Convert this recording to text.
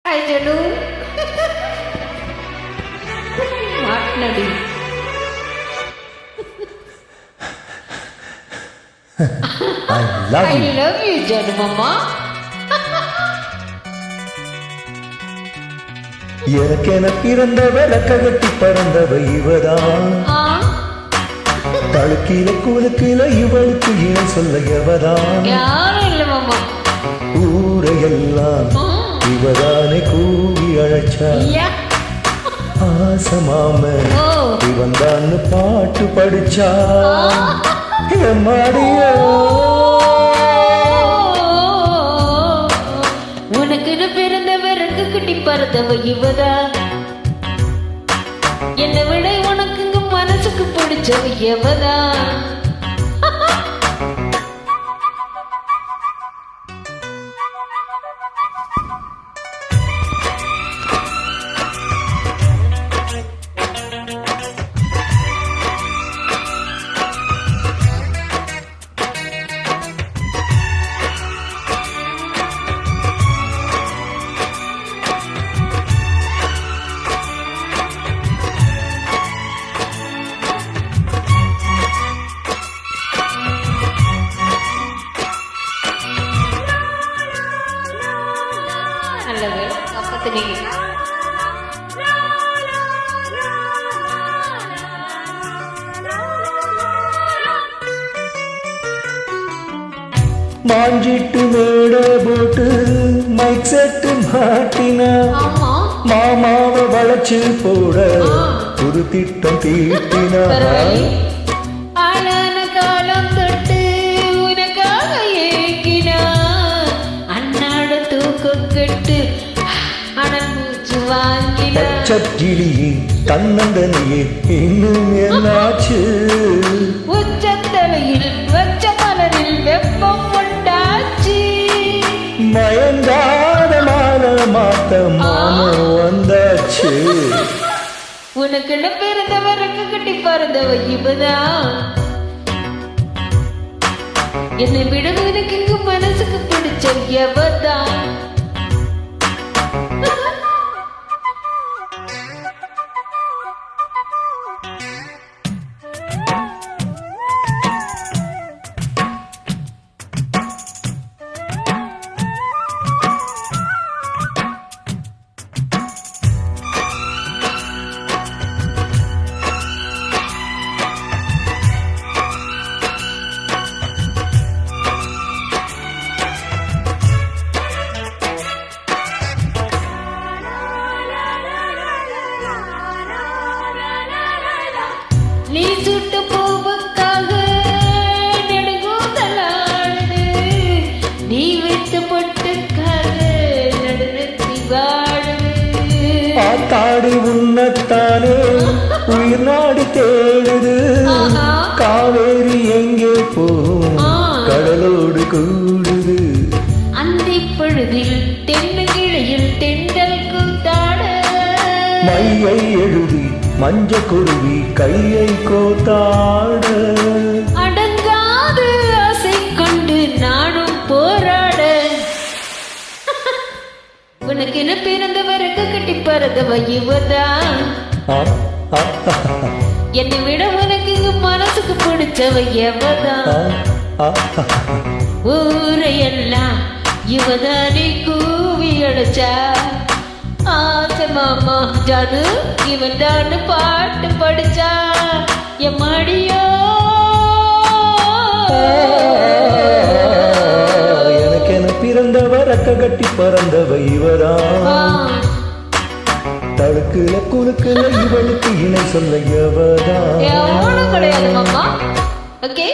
Hi Janu. Matladi. I love you Janu mama. எனக்கென பிறந்தவ லக்ககட்டி பறந்தவ இவதான் தழுக்கில குலுக்கில இவளுக்கு இணை சொல்ல எவதான் யாரும் இல்ல மாமா ஊரையெல்லாம் இவதானே கூவி அழைச்சா ஆசமாம இவந்தான்னு பாட்டு படிச்சா எம்மாடியோ உனக்குன்னு பிறந்தவருக்கு குட்டி பறந்தவ இவதா என்னை விட உனக்குங்க மனசுக்கு பிடிச்சவ எவதா நல்லது அப்பத்து நீங்க மாஞ்சிட்டு மேட போட்டு மைக் செட்டு மாட்டினா மாமாவை வளைச்சு போட ஒரு திட்டம் தீட்டினா ஆளான காலம் தொட்டு உனக்காக ஏங்கினா அண்ணாட தூக்கம் கட்டு அனல் மூச்சு வாங்கினா சக்கிளியே தன்னந்தனியே இன்னும் என்னாச்சு உச்சத்தலையில் வச்ச மலரில் வெப்பம் உண்டாச்சு மயங்காத மால மாத்த மாமன் வந்தாச்சு உனக்குன்னு பிறந்தவருக்கு கட்டி பறந்தவ இவதான் என்னை விடுவதற்கு இங்கு மனசுக்கு பிடிச்ச எவதான் நீ சுட்டு பூவுக்காக நெடுங்கூதலாடுது நீ வைத்த பொட்டுக்காக நடுநிறுத்தி வாடுது ஆத்தாடி உன்னத்தானே உயிர் நாடி தேடுது காவேரி எங்கே போகும் கடலோடு கூடுது அந்தி பொழுதில் தென்னங்கிளையில் தெண்டல் கூத்தாட மையை எழுதி மஞ்ச குருவி கையை கோத்தாட அடங்காது ஆசை கொண்டு நானும் போராட உனக்கு என்ன பிறந்தவருக்கு கட்டி பறந்தவ இவதான் என்னை விட உனக்கு மனசுக்கு பிடிச்சவ எவதான் ஊரையெல்லாம் இவதானே கூவி அடைச்சா ஆசை மாமா ஜானு இவன் தான் பாட்டு படிச்சா எம்மாடியோ எனக்கென பிறந்தவர் அக்க கட்டி பறந்தவ இவதான் தடுக்குல குலுக்குல இவளுக்கு இணை சொல்ல எவதான் கிடையாது மாமா ஓகே